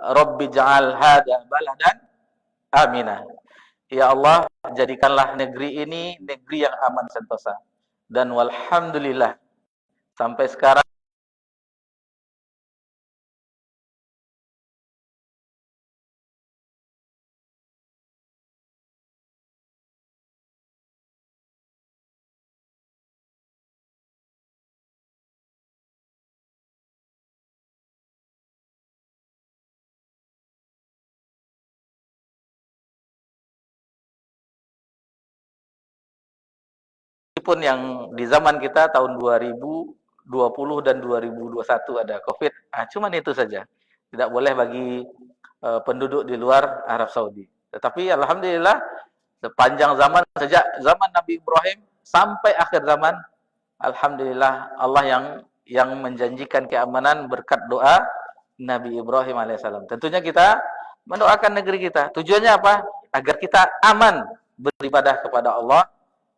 Rabbi ja'al hadha baladan aminah. Ya Allah, jadikanlah negeri ini negeri yang aman sentosa. Dan walhamdulillah sampai sekarang pun yang di zaman kita tahun 2020 dan 2021 ada Covid. Cuman itu saja. Tidak boleh bagi penduduk di luar Arab Saudi. Tetapi alhamdulillah sepanjang zaman, sejak zaman Nabi Ibrahim sampai akhir zaman, alhamdulillah Allah yang menjanjikan keamanan berkat doa Nabi Ibrahim alaihissalam. Tentunya kita mendoakan negeri kita. Tujuannya apa? Agar kita aman beribadah kepada Allah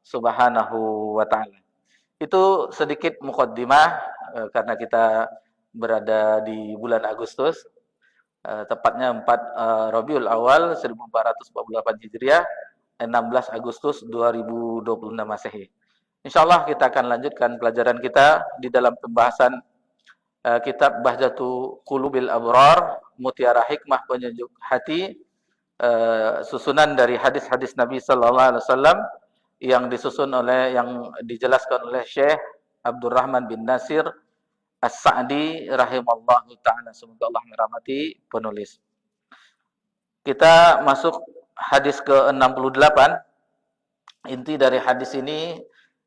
Subhanahu wa ta'ala. Itu sedikit muqaddimah karena kita berada di bulan Agustus, tepatnya 4 Rabiul Awal 1448 Hijriah, 16 Agustus 2026 Masehi. Insyaallah kita akan lanjutkan pelajaran kita di dalam pembahasan kitab Bahjatu Qulubil Abrar, Mutiara Hikmah Penyejuk Hati, susunan dari hadis-hadis Nabi sallallahu alaihi wasallam yang dijelaskan oleh Syekh Abdurrahman bin Nasir As-Sa'di rahimallahu ta'ala. Semoga Allah merahmati penulis. Kita masuk hadis ke-68. Inti dari hadis ini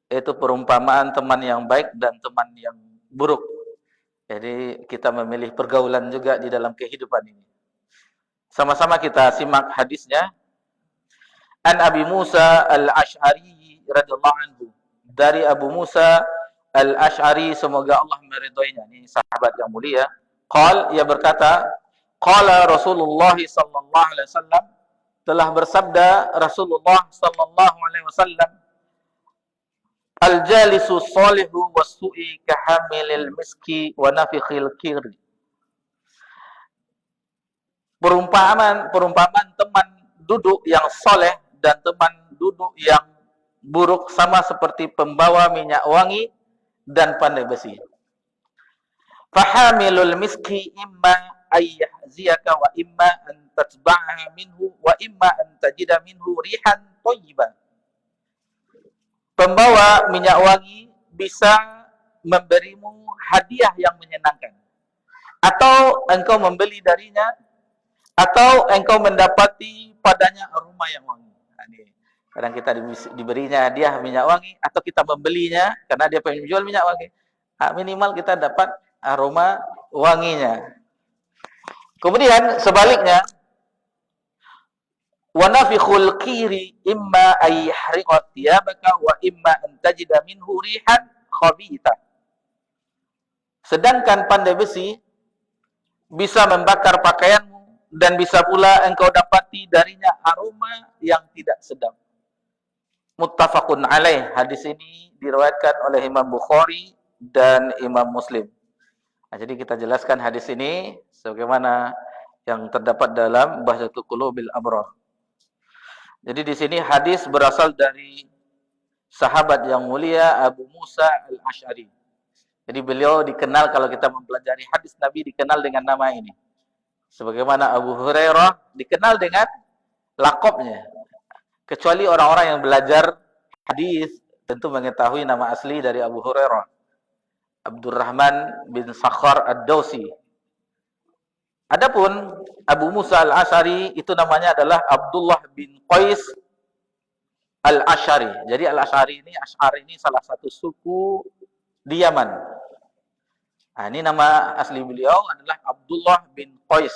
yaitu perumpamaan teman yang baik dan teman yang buruk. Jadi kita memilih pergaulan juga di dalam kehidupan ini. Sama-sama kita simak hadisnya. An Abi Musa Al-Asy'ari radhiyallahu anhu. Dari Abu Musa Al-Asy'ari, semoga Allah meridhoinya, ini sahabat yang mulia. Ia berkata, qala Rasulullah sallallahu alaihi wasallam, telah bersabda Rasulullah sallallahu alaihi wasallam, al-jalisu shalihu was-su'i kahamilil miski wa nafikhil kiri. Perumpamaan teman duduk yang soleh dan teman duduk yang buruk sama seperti pembawa minyak wangi dan pandai besi. Fahamilul miski imma ayyahziyaka wa imma an tatba'aha minhu wa imma an tajida minhu rihan thayyiban. Pembawa minyak wangi bisa memberimu hadiah yang menyenangkan, atau engkau membeli darinya, atau engkau mendapati padanya aroma yang wangi. Kadang kita diberinya hadiah minyak wangi, atau kita membelinya karena dia pengen jual minyak wangi. Minimal kita dapat aroma wanginya. Kemudian sebaliknya, wa nafikhul kiri imma ayyahriqa thiyabaka wa imma an tajida minhu rihan khabitha. Sedangkan pandai besi bisa membakar pakaianmu dan bisa pula engkau dapati darinya aroma yang tidak sedap. Muttafaqun alaih. Hadis ini diriwayatkan oleh Imam Bukhari dan Imam Muslim. Jadi kita jelaskan hadis ini sebagaimana yang terdapat dalam Bahjatul Qulubil Abrar. Jadi di sini hadis berasal dari sahabat yang mulia Abu Musa Al-Asy'ari. Jadi beliau dikenal, kalau kita mempelajari hadis Nabi, dikenal dengan nama ini. Sebagaimana Abu Hurairah dikenal dengan lakopnya. Kecuali orang-orang yang belajar hadis tentu mengetahui nama asli dari Abu Hurairah. Abdurrahman bin Sakhar Ad-Dawsi. Adapun Abu Musa Al-Asy'ari itu namanya adalah Abdullah bin Qais Al-Asy'ari. Jadi Al-Asy'ari ini salah satu suku di Yaman. Ini nama asli beliau adalah Abdullah bin Qais.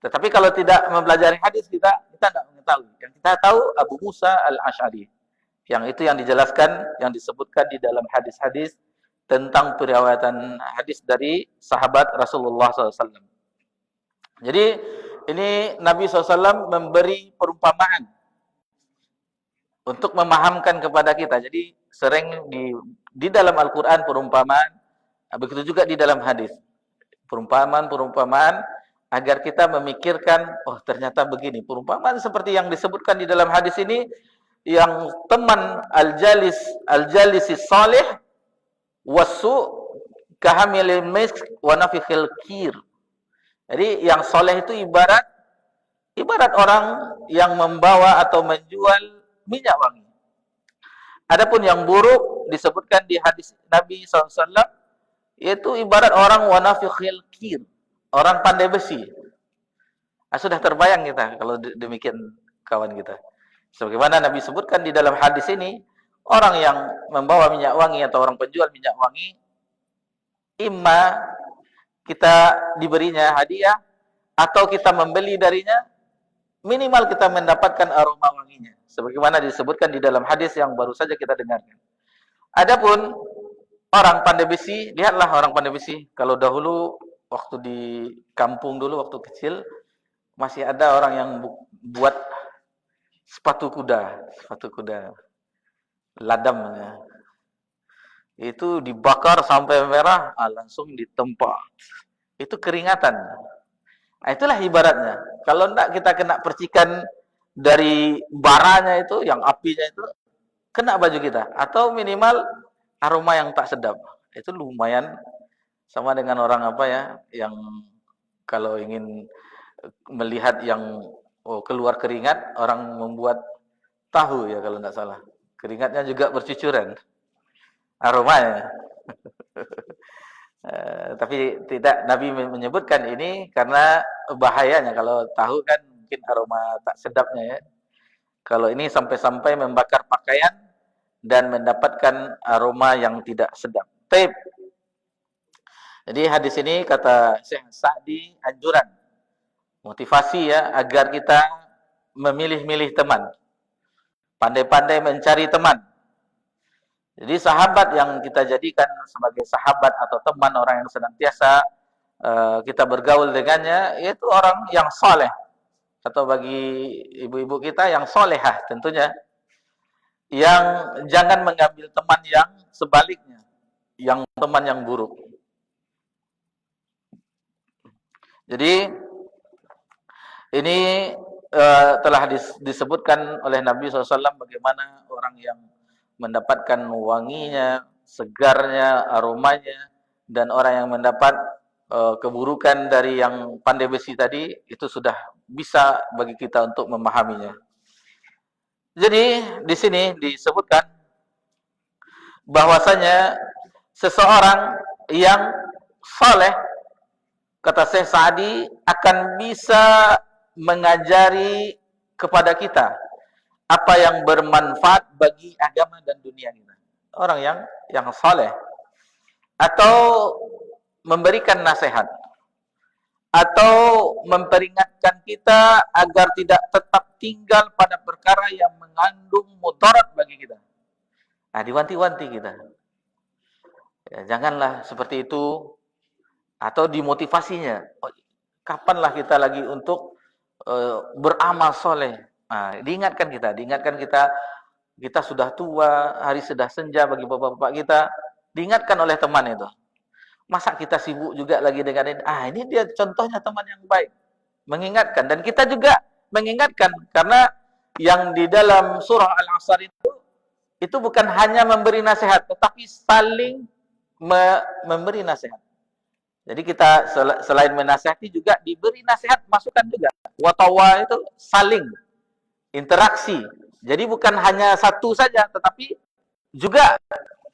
Tetapi kalau tidak mempelajari hadis kita tidak mengetahui. Yang kita tahu Abu Musa Al-Asy'ari. Yang itu yang dijelaskan, yang disebutkan di dalam hadis-hadis tentang periwayatan hadis dari sahabat Rasulullah SAW. Jadi ini Nabi SAW memberi perumpamaan untuk memahamkan kepada kita. Jadi sering di dalam Al-Quran perumpamaan, begitu juga di dalam hadis. Perumpamaan agar kita memikirkan, oh ternyata begini. Perumpamaan seperti yang disebutkan di dalam hadis ini, yang teman al-jalisi salih wasu kahamilil misk wa nafikhil kir. Jadi yang soleh itu ibarat orang yang membawa atau menjual minyak wangi. Adapun yang buruk disebutkan di hadis Nabi SAW, yaitu ibarat orang wa nafikhil kir, orang pandai besi. Sudah terbayang kita kalau demikian kawan kita. Sebagaimana Nabi sebutkan di dalam hadis ini, orang yang membawa minyak wangi atau orang penjual minyak wangi, imma kita diberinya hadiah atau kita membeli darinya, minimal kita mendapatkan aroma wanginya. Sebagaimana disebutkan di dalam hadis yang baru saja kita dengarkan. Adapun orang pandai besi, lihatlah orang pandai besi. Kalau dahulu waktu di kampung dulu waktu kecil, masih ada orang yang buat sepatu kuda, ladamnya. Itu dibakar sampai merah, langsung ditempa. Itu keringatan. Itulah ibaratnya. Kalau tidak kita kena percikan dari baranya itu, yang apinya itu, kena baju kita. Atau minimal aroma yang tak sedap. Itu lumayan sama dengan orang apa ya, yang kalau ingin melihat yang keluar keringat, orang membuat tahu ya kalau tidak salah. Keringatnya juga bercucuran. Aromanya. Tapi tidak, Nabi menyebutkan ini karena bahayanya. Kalau tahu kan mungkin aroma tak sedapnya ya. Kalau ini sampai-sampai membakar pakaian dan mendapatkan aroma yang tidak sedap. Taib. Jadi hadis ini kata Syekh Sa'di anjuran, motivasi ya, agar kita memilih-milih teman, pandai-pandai mencari teman. Jadi sahabat yang kita jadikan sebagai sahabat atau teman, orang yang senantiasa kita bergaul dengannya, yaitu orang yang soleh. Atau bagi ibu-ibu kita yang solehah tentunya. Yang jangan mengambil teman yang sebaliknya, yang teman yang buruk. Jadi ini telah disebutkan oleh Nabi SAW bagaimana orang yang mendapatkan wanginya, segarnya, aromanya, dan orang yang mendapat keburukan dari yang pandai besi tadi, itu sudah bisa bagi kita untuk memahaminya. Jadi di sini disebutkan bahwasanya seseorang yang saleh, kata Syekh Sa'di, akan bisa mengajari kepada kita apa yang bermanfaat bagi agama dan dunia kita. Orang yang saleh, atau memberikan nasihat, atau memperingatkan kita agar tidak tetap tinggal pada perkara yang mengandung mudarat bagi kita. Diwanti-wanti kita. Ya, janganlah seperti itu. Atau dimotivasinya. Kapanlah kita lagi untuk beramal soleh. Diingatkan kita sudah tua, hari sudah senja bagi bapak-bapak kita, diingatkan oleh teman itu. Masa kita sibuk juga lagi dengan ini? Ini dia contohnya teman yang baik. Mengingatkan, dan kita juga mengingatkan, karena yang di dalam surah Al-Asr itu bukan hanya memberi nasihat, tetapi saling memberi nasihat. Jadi kita selain menasihati juga diberi nasihat, masukan juga. Watawa itu saling interaksi. Jadi bukan hanya satu saja, tetapi juga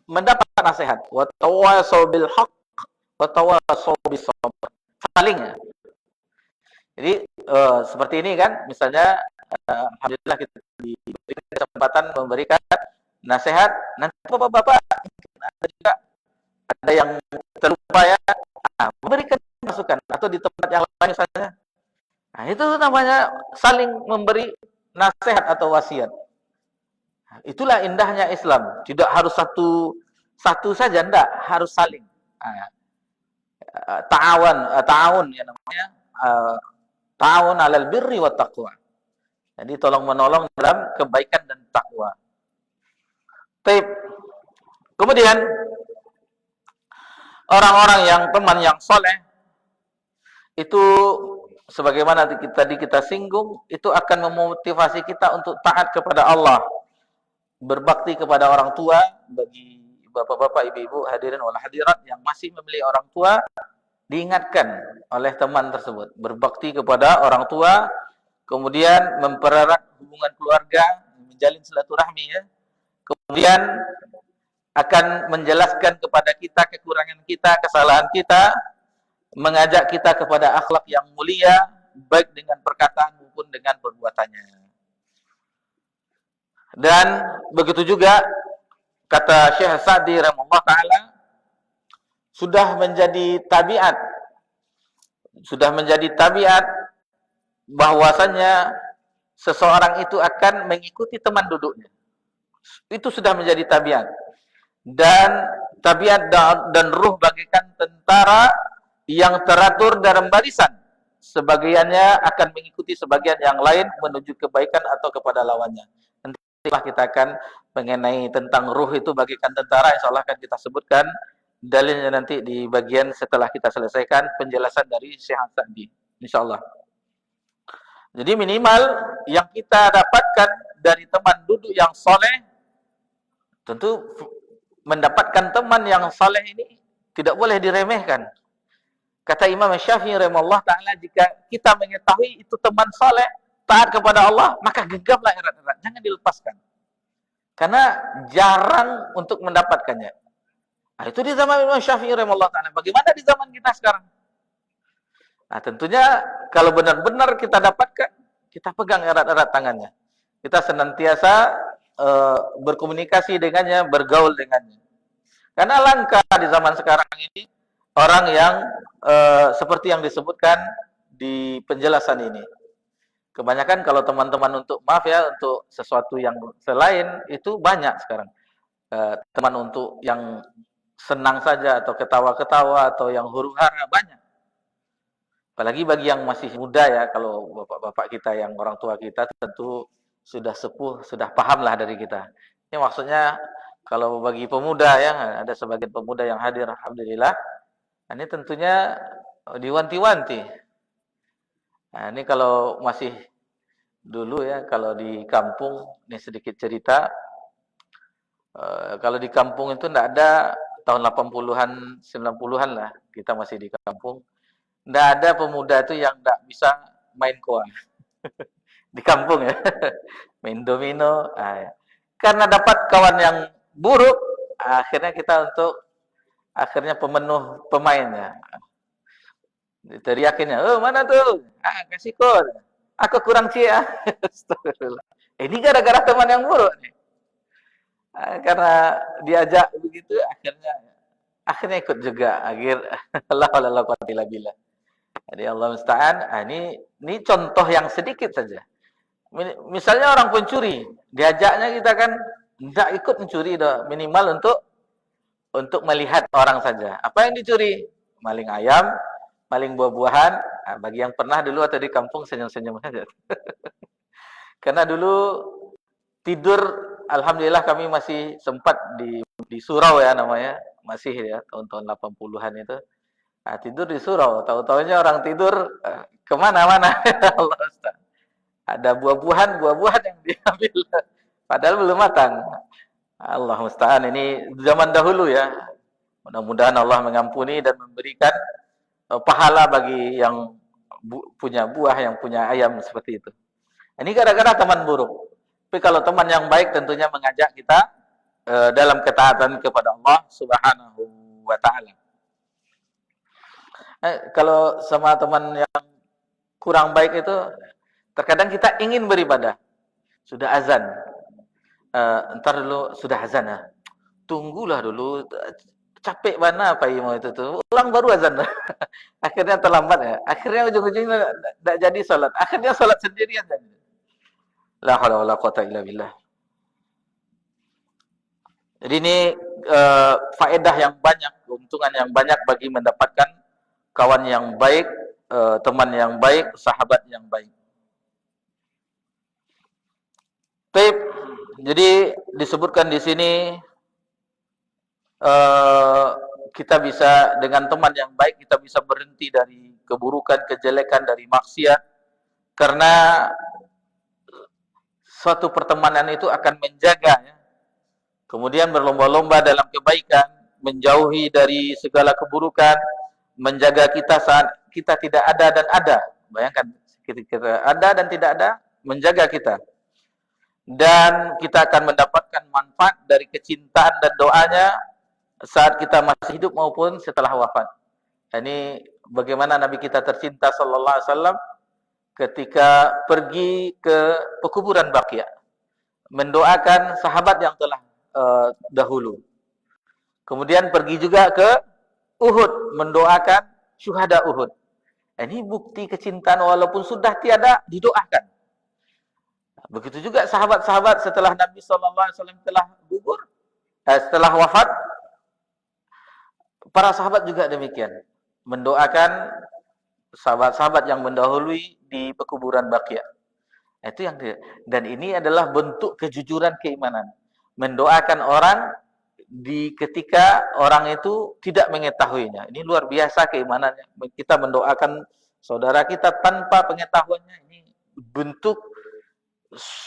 mendapat nasihat. Watawasau bil haqq, watawasau bis sabr. Saling ya. Jadi seperti ini kan, misalnya alhamdulillah kita diberi kesempatan memberikan nasihat. Nanti bapak-bapak ada yang terlupa ya, memberikan masukan, atau di tempat yang lain misalnya. Itu namanya saling memberi nasihat atau wasiat. Itulah indahnya Islam. Tidak harus satu saja, enggak, harus saling. Ta'awun ya namanya, ta'awun 'alal birri wat taqwa. Jadi tolong menolong dalam kebaikan dan takwa. Baik. Kemudian orang-orang yang teman yang soleh itu sebagaimana tadi kita singgung, itu akan memotivasi kita untuk taat kepada Allah, berbakti kepada orang tua. Bagi bapak-bapak, ibu-ibu, hadirin wal hadirat yang masih memiliki orang tua, diingatkan oleh teman tersebut, berbakti kepada orang tua, kemudian mempererat hubungan keluarga, menjalin silaturahmi ya. Kemudian akan menjelaskan kepada kita kekurangan kita, kesalahan kita, mengajak kita kepada akhlak yang mulia, baik dengan perkataan maupun dengan perbuatannya. Dan begitu juga kata Syekh Sa'di rahimahullah ta'ala, sudah menjadi tabiat bahwasannya seseorang itu akan mengikuti teman duduknya. Itu sudah menjadi tabiat. Dan tabiat dan ruh bagikan tentara yang teratur dalam barisan. Sebagiannya akan mengikuti sebagian yang lain menuju kebaikan atau kepada lawannya. Nantilah kita akan mengenai tentang ruh itu bagikan tentara, insyaallah akan kita sebutkan dalilnya nanti di bagian setelah kita selesaikan penjelasan dari Syekh Sa'di, insyaallah. Jadi minimal yang kita dapatkan dari teman duduk yang soleh, tentu mendapatkan teman yang soleh ini tidak boleh diremehkan. Kata Imam Syafi'i rahimahullah ta'ala, jika kita mengetahui itu teman soleh, taat kepada Allah, maka genggamlah erat-erat, jangan dilepaskan. Karena jarang untuk mendapatkannya. Nah, itu di zaman Imam Syafi'i rahimahullah ta'ala. Bagaimana di zaman kita sekarang? Nah, tentunya kalau benar-benar kita dapatkan, kita pegang erat-erat tangannya. Kita senantiasa berkomunikasi dengannya, bergaul dengannya. Karena langka di zaman sekarang ini orang yang seperti yang disebutkan di penjelasan ini. Kebanyakan kalau teman-teman untuk untuk sesuatu yang selain itu banyak sekarang. Teman untuk yang senang saja atau ketawa-ketawa atau yang huru-hara banyak. Apalagi bagi yang masih muda ya, kalau bapak-bapak kita yang orang tua kita tentu sudah sepuh, sudah pahamlah dari kita. Ini maksudnya kalau bagi pemuda ya, ada sebagian pemuda yang hadir, alhamdulillah. Ini tentunya diwanti-wanti. Nah, ini kalau masih dulu ya, kalau di kampung, ini sedikit cerita. Kalau di kampung itu tidak ada, tahun 80-an, 90-an lah, kita masih di kampung. Tidak ada pemuda itu yang tidak bisa main koa. Di kampung ya. Main domino. Ya. Karena dapat kawan yang buruk, akhirnya kita akhirnya pemenuh pemainnya. Teriakinnya, oh mana tuh? Kasih kod. Aku kurang cia. Astagfirullah. Ini gara-gara teman yang buruk nih. Karena diajak begitu, akhirnya ikut juga. Allah quwwata illa billah. Jadi Allah musta'an. Ini contoh yang sedikit saja. Misalnya orang pencuri, diajaknya kita kan tidak ikut mencuri, minimal untuk melihat orang saja. Apa yang dicuri? Maling ayam, maling buah-buahan. Nah, bagi yang pernah dulu atau di kampung senyum-senyum saja. Karena dulu tidur, alhamdulillah kami masih sempat di surau ya namanya, masih ya tahun-tahun 80-an itu. Nah, tidur di surau, tahu-tahunya orang tidur kemana-mana. Allah Ustaz. Ada buah-buahan yang diambil, padahal belum matang. Allah musta'an, ini zaman dahulu ya. Mudah-mudahan Allah mengampuni dan memberikan pahala bagi yang punya buah, yang punya ayam seperti itu. Ini gara-gara teman buruk. Tapi kalau teman yang baik tentunya mengajak kita dalam ketaatan kepada Allah Subhanahu wa ta'ala. Kalau sama teman yang kurang baik itu, terkadang kita ingin beribadah. Sudah azan. Ntar dulu sudah azan ya. Tunggulah dulu. Capek mana apa mau itu tuh. Ulang baru azan. Akhirnya terlambat ya. Akhirnya ujung-ujungnya tidak jadi salat. Akhirnya salat sendirian jadi. La haula wala quwata illa billah. Jadi ini faedah yang banyak, keuntungan yang banyak bagi mendapatkan kawan yang baik, teman yang baik, sahabat yang baik. Baik, jadi disebutkan di sini kita bisa dengan teman yang baik kita bisa berhenti dari keburukan, kejelekan, dari maksiat. Karena suatu pertemanan itu akan menjaga, ya. Kemudian berlomba-lomba dalam kebaikan, menjauhi dari segala keburukan, menjaga kita saat kita tidak ada dan ada. Bayangkan, kita ada dan tidak ada, menjaga kita. Dan kita akan mendapatkan manfaat dari kecintaan dan doanya saat kita masih hidup maupun setelah wafat. Ini bagaimana Nabi kita tercinta sallallahu alaihi wasallam ketika pergi ke pekuburan Baqi', mendoakan sahabat yang telah dahulu. Kemudian pergi juga ke Uhud, mendoakan syuhada Uhud. Ini bukti kecintaan walaupun sudah tiada, didoakan. Begitu juga sahabat-sahabat setelah Nabi SAW telah gugur, setelah wafat, para sahabat juga demikian, mendoakan sahabat-sahabat yang mendahului di pekuburan Baqi'. Itu yang dan ini adalah bentuk kejujuran keimanan. Mendoakan orang ketika orang itu tidak mengetahuinya. Ini luar biasa keimanannya. Kita mendoakan saudara kita tanpa pengetahuannya. Ini bentuk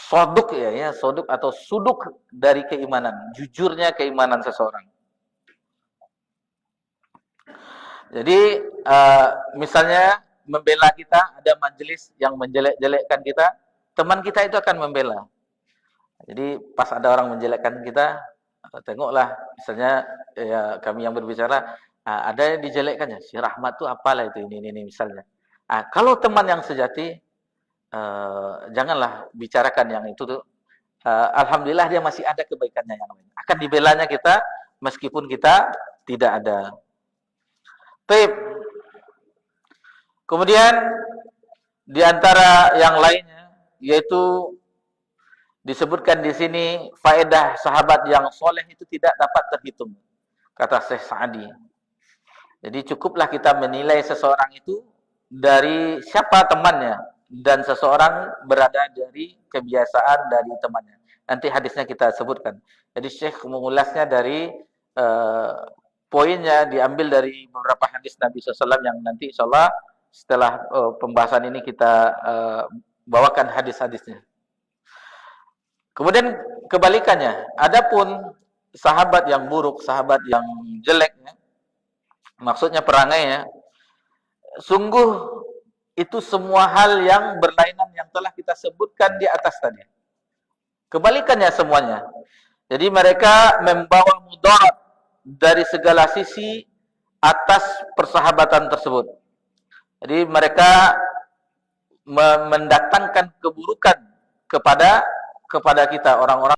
soduk, ya, soduk atau suduk dari keimanan, jujurnya keimanan seseorang. Jadi misalnya membela kita, ada majelis yang menjelek-jelekkan kita, teman kita itu akan membela. Jadi pas ada orang menjelekkan kita, tengoklah, misalnya ya, kami yang berbicara, ada yang dijelekkannya, si Rahmat tuh apalah itu, ini misalnya. Kalau teman yang sejati, janganlah bicarakan yang itu tuh. Alhamdulillah dia masih ada kebaikannya yang lain. Akan dibelanya kita meskipun kita tidak ada. Baik. Kemudian di antara yang lainnya yaitu disebutkan di sini faedah sahabat yang soleh itu tidak dapat terhitung, kata Syekh Sa'di. Jadi cukuplah kita menilai seseorang itu dari siapa temannya, dan seseorang berada dari kebiasaan dari temannya. Nanti hadisnya kita sebutkan. Jadi Syekh mengulasnya dari poinnya diambil dari beberapa hadis Nabi SAW yang nanti insyaAllah setelah pembahasan ini kita bawakan hadis-hadisnya. Kemudian kebalikannya, adapun sahabat yang buruk, sahabat yang jelek, ya, maksudnya perangainya, sungguh itu semua hal yang berlainan yang telah kita sebutkan di atas tadi. Kebalikannya semuanya. Jadi mereka membawa mudarat dari segala sisi atas persahabatan tersebut. Jadi mereka mendatangkan keburukan kepada kita, orang-orang